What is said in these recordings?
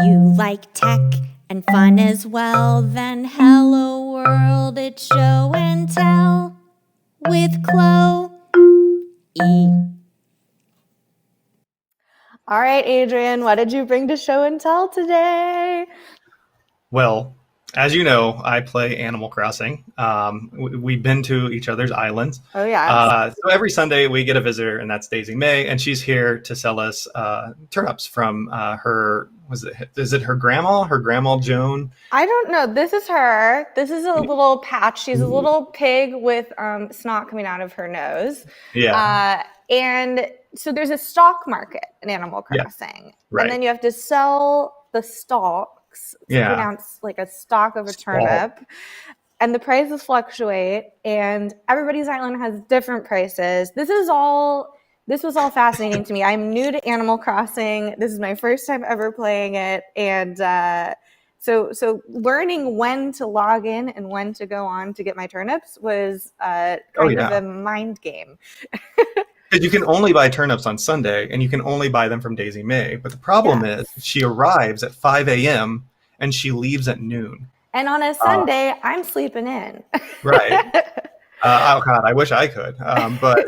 you like tech and fun as well, then hello world, it's show and tell with Chloe. All right, Aydrian, what did you bring to show and tell today? Well, as you know, I play Animal Crossing. We've been to each other's islands. Oh, yeah. So every Sunday we get a visitor, and that's Daisy May, and she's here to sell us turnips from is it her grandma Joan? I don't know. This is her. This is a little patch. She's a little pig with snot coming out of her nose. Yeah. And so there's a stock market in Animal Crossing. Yeah, right. And then you have to sell the stalks. It's pronounced like a stalk of a turnip. And the prices fluctuate, and everybody's island has different prices. This was all fascinating to me. I'm new to Animal Crossing. This is my first time ever playing it, and so learning when to log in and when to go on to get my turnips was kind of a mind game. Because you can only buy turnips on Sunday, and you can only buy them from Daisy May. But the problem is she arrives at 5 a.m. and she leaves at noon. And on a Sunday, I'm sleeping in. Right. Oh God, I wish I could. But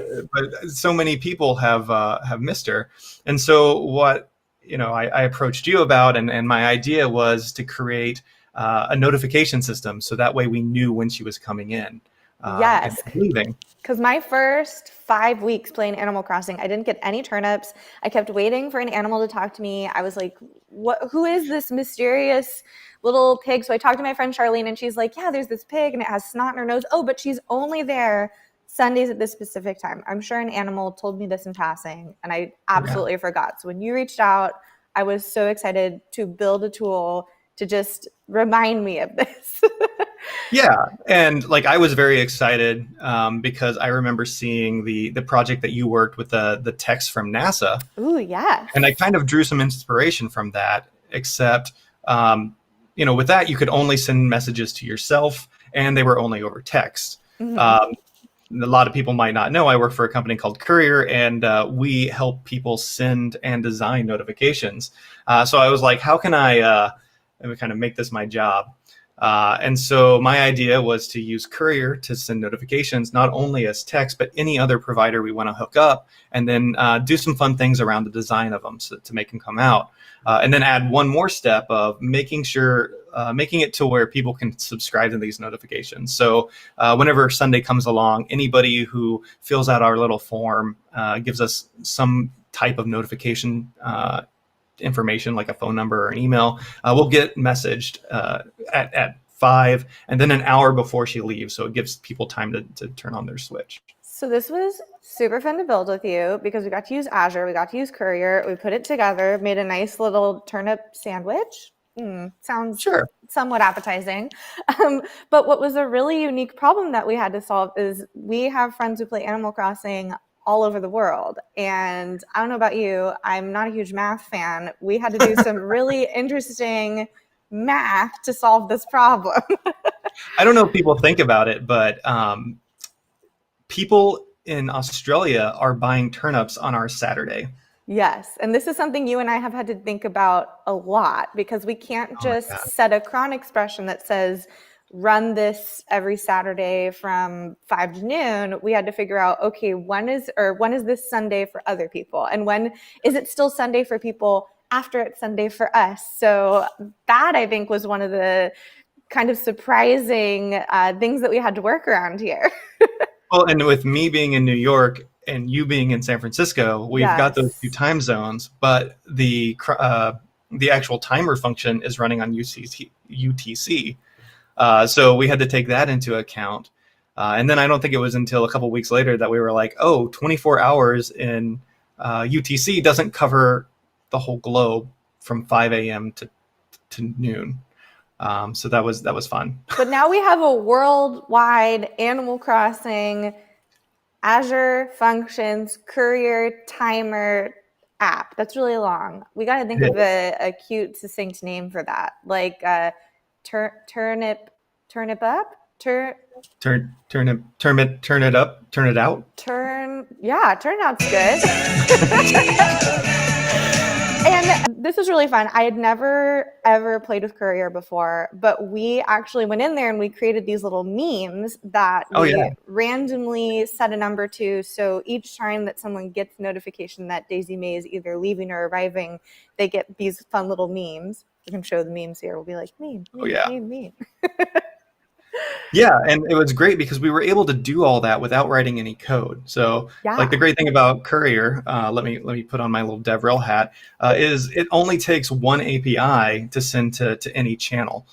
so many people have missed her. And so what I approached you about, and my idea was to create a notification system, so that way we knew when she was coming in. Yes. And leaving. Because my first 5 weeks playing Animal Crossing, I didn't get any turnips. I kept waiting for an animal to talk to me. I was like, who is this mysterious little pig? So I talked to my friend Charlene, and she's like, yeah, there's this pig and it has snot in her nose. Oh, but she's only there Sundays at this specific time. I'm sure an animal told me this in passing, and I absolutely forgot. So when you reached out, I was so excited to build a tool to just remind me of this. Yeah. And I was very excited because I remember seeing the project that you worked with, the text from NASA. Ooh, yeah. And I kind of drew some inspiration from that, except, with that, you could only send messages to yourself, and they were only over text. Mm-hmm. A lot of people might not know I work for a company called Courier, and we help people send and design notifications. So I was like, how can I kind of make this my job? And so my idea was to use Courier to send notifications, not only as text, but any other provider we want to hook up, and then do some fun things around the design of them to make them come out. And then add one more step of making it to where people can subscribe to these notifications. So whenever Sunday comes along, anybody who fills out our little form gives us some type of notification information, like a phone number or an email, we'll get messaged at 5 and then an hour before she leaves. So it gives people time to turn on their switch. So this was super fun to build with you because we got to use Azure, we got to use Courier, we put it together, made a nice little turnip sandwich. Sounds somewhat appetizing. But what was a really unique problem that we had to solve is we have friends who play Animal Crossing all over the world. And I don't know about you, I'm not a huge math fan. We had to do some really interesting math to solve this problem. I don't know if people think about it, but people in Australia are buying turnips on our Saturday. Yes. And this is something you and I have had to think about a lot, because we can't just set a cron expression that says, run this every Saturday from 5 to noon. We had to figure out, okay, when is this Sunday for other people? And when is it still Sunday for people after it's Sunday for us? So that, I think, was one of the kind of surprising things that we had to work around here. Well, and with me being in New York and you being in San Francisco, we've got those 2 time zones, but the actual timer function is running on UTC. So we had to take that into account. And then I don't think it was until a couple weeks later that we were like, 24 hours in UTC doesn't cover the whole globe from 5 a.m. to noon. So that was fun. But now we have a worldwide Animal Crossing Azure Functions Courier Timer app. That's really long. We got to think of a cute, succinct name for that. Like turnip up? Turn it up, turn it out. Turnout's good. And this was really fun. I had never ever played with Courier before, but we actually went in there and we created these little memes that we randomly set a number to. So each time that someone gets notification that Daisy May is either leaving or arriving, they get these fun little memes. We can show the memes here. We'll be like, meme, meme. Yeah, and it was great because we were able to do all that without writing any code. So, like the great thing about Courier, let me put on my little DevRel hat, is it only takes one API to send to any channel.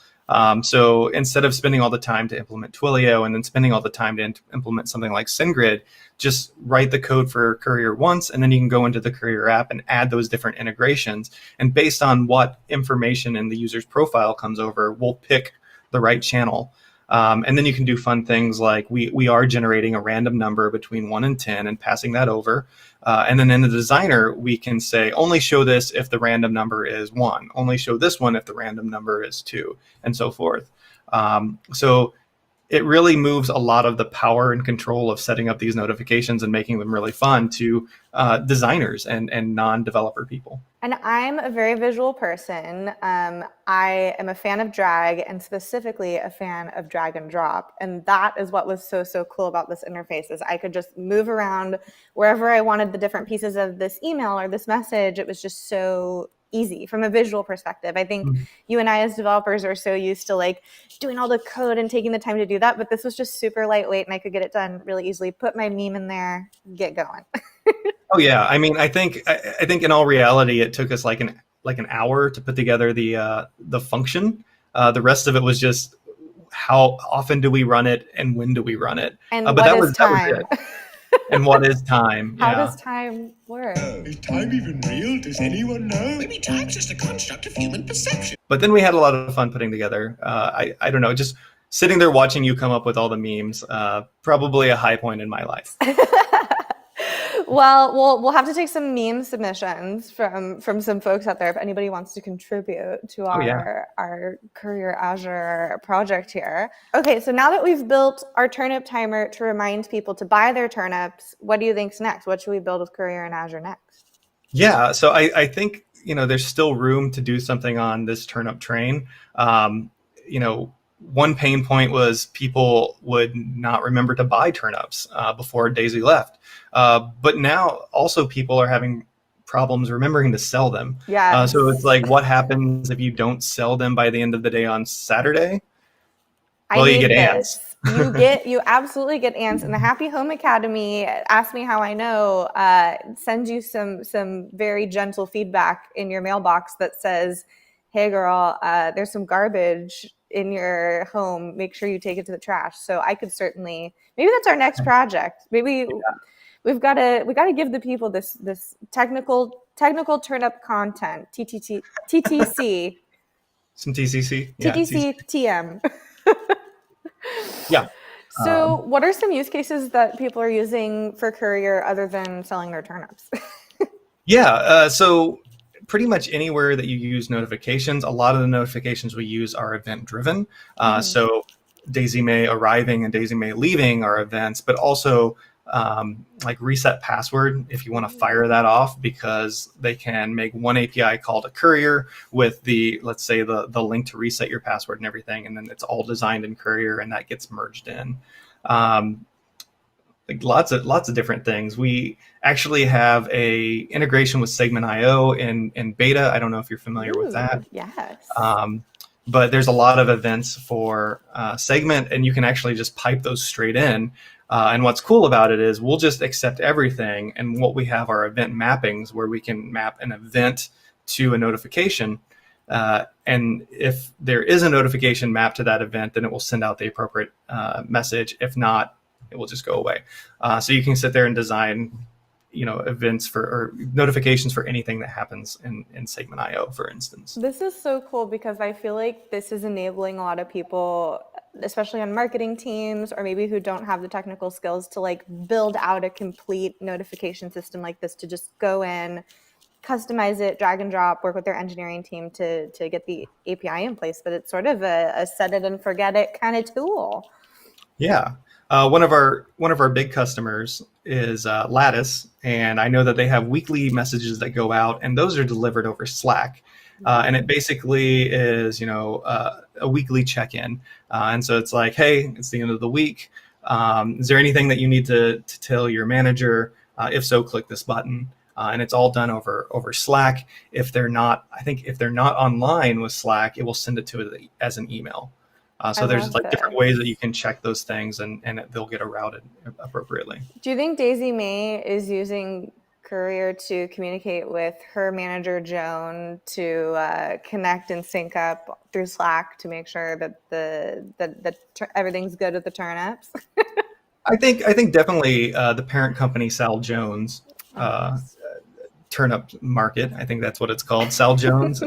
So instead of spending all the time to implement Twilio and then spending all the time to implement something like SendGrid, just write the code for Courier once, and then you can go into the Courier app and add those different integrations. And based on what information in the user's profile comes over, we'll pick the right channel. And then you can do fun things like we are generating a random number between 1 and 10 and passing that over. And then in the designer, we can say, only show this if the random number is 1, only show this one if the random number is 2, and so forth. So it really moves a lot of the power and control of setting up these notifications and making them really fun to designers and non-developer people. And I'm a very visual person. I am a fan of drag, and specifically a fan of drag and drop. And that is what was so cool about this interface, is I could just move around wherever I wanted the different pieces of this email or this message. It was just so easy from a visual perspective. I think you and I as developers are so used to like doing all the code and taking the time to do that, but this was just super lightweight and I could get it done really easily. Put my meme in there, get going. Oh yeah, I mean, I think in all reality, it took us like an hour to put together the function. The rest of it was just how often do we run it and when do we run it. And but what that is was time? That was it. And what is time? How does time work? Is time even real? Does anyone know? Maybe time's just a construct of human perception. But then we had a lot of fun putting together. I don't know, just sitting there watching you come up with all the memes. Probably a high point in my life. Well, we'll have to take some meme submissions from some folks out there if anybody wants to contribute to our Courier Azure project here. Okay, so now that we've built our turnip timer to remind people to buy their turnips, what do you think's next? What should we build with Courier and Azure next? Yeah, so I think there's still room to do something on this turnip train. One pain point was people would not remember to buy turnips before Daisy left. But now also people are having problems remembering to sell them. Yeah. So it's like, what happens if you don't sell them by the end of the day on Saturday? Well, you get ants. You absolutely get ants. And the Happy Home Academy, Ask Me How I Know, sends you some very gentle feedback in your mailbox that says, hey girl, there's some garbage in your home, make sure you take it to the trash. So I could certainly, maybe that's our next project. Maybe we got to give the people this technical turnip content, TTC, some TCC, TTC, TM. Yeah. So what are some use cases that people are using for Courier other than selling their turnips? So pretty much anywhere that you use notifications, a lot of the notifications we use are event driven. So Daisy May arriving and Daisy May leaving are events, but also like reset password, if you want to fire that off, because they can make one API call to Courier with let's say the link to reset your password and everything, and then it's all designed in Courier and that gets merged in. Like lots of different things. We actually have a integration with Segment.io in beta. I don't know if you're familiar with that. Yes. But there's a lot of events for Segment, and you can actually just pipe those straight in. And what's cool about it is we'll just accept everything. And what we have are event mappings where we can map an event to a notification. And if there is a notification mapped to that event, then it will send out the appropriate message. If not, it will just go away. So you can sit there and design, events or notifications for anything that happens in Segment.io, for instance. This is so cool because I feel like this is enabling a lot of people, especially on marketing teams or maybe who don't have the technical skills to like build out a complete notification system like this, to just go in, customize it, drag and drop, work with their engineering team to get the API in place. But it's sort of a set it and forget it kind of tool. Yeah. One of our big customers is Lattice, and I know that they have weekly messages that go out, and those are delivered over Slack. And it basically is, a weekly check-in. And so it's like, hey, it's the end of the week. Is there anything that you need to tell your manager? If so, click this button. And it's all done over Slack. If they're not online with Slack, it will send it to it as an email. So there's like different ways that you can check those things, and they'll get routed appropriately. Do you think Daisy May is using Courier to communicate with her manager Joan to connect and sync up through Slack to make sure that everything's good with the turnips? I think definitely the parent company Sal Jones turnip market. I think that's what it's called, Sal Jones.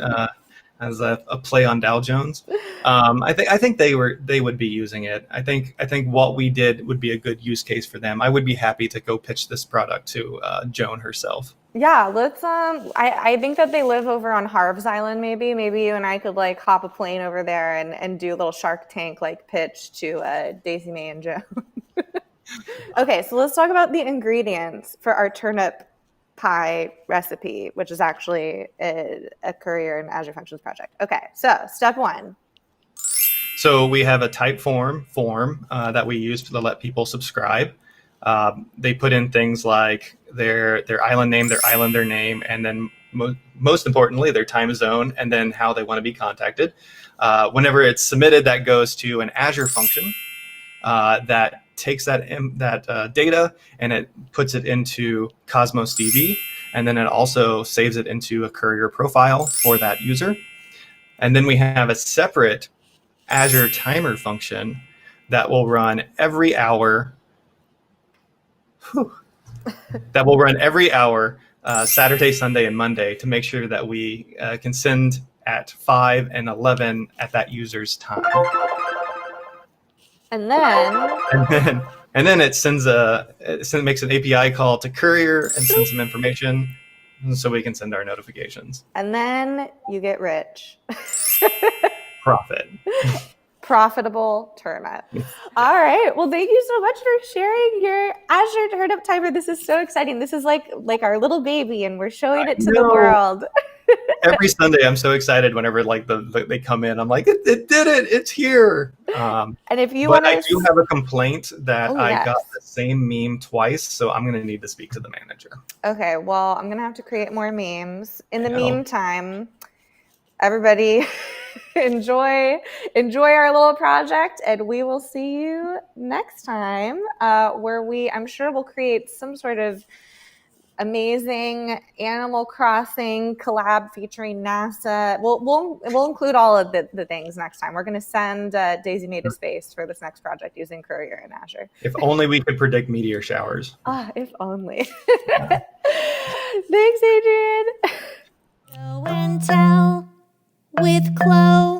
As a play on Dow Jones. I think they would be using it. I think what we did would be a good use case for them. I would be happy to go pitch this product to Joan herself. Yeah, let's. I think that they live over on Harv's Island. Maybe you and I could like hop a plane over there and do a little Shark Tank like pitch to Daisy May and Joan. Okay, so let's talk about the ingredients for our turnip pie recipe, which is actually a Courier and Azure Functions project. Okay, so step 1. So we have a type form that we use to let people subscribe. They put in things like their island name, their name, and then most importantly, their time zone, and then how they want to be contacted. Whenever it's submitted, that goes to an Azure function that takes that data and it puts it into Cosmos DB, and then it also saves it into a Courier profile for that user. And then we have a separate Azure timer function that will run every hour. That will run every hour, Saturday, Sunday, and Monday, to make sure that we can send at 5 and 11 at that user's time. And then it makes an API call to Courier and sends some information so we can send our notifications. And then you get rich. Profit. Profitable turnip. All right. Well, thank you so much for sharing your Azure Turnip Timer. This is so exciting. This is like our little baby, and we're showing it to the world. Every Sunday, I'm so excited whenever they come in. I'm like, it did it. It's here. And if you but want I do have a complaint that yes. got the same meme twice, so I'm going to need to speak to the manager. Okay. Well, I'm going to have to create more memes. In the meantime, everybody enjoy our little project, and we will see you next time where I'm sure we'll create some sort of amazing Animal Crossing collab featuring NASA. We'll include all of the things next time. We're going to send Daisy May to space for this next project using Courier and Azure. If only we could predict meteor showers. If only. Thanks, Aydrian. Show and tell with Chloe.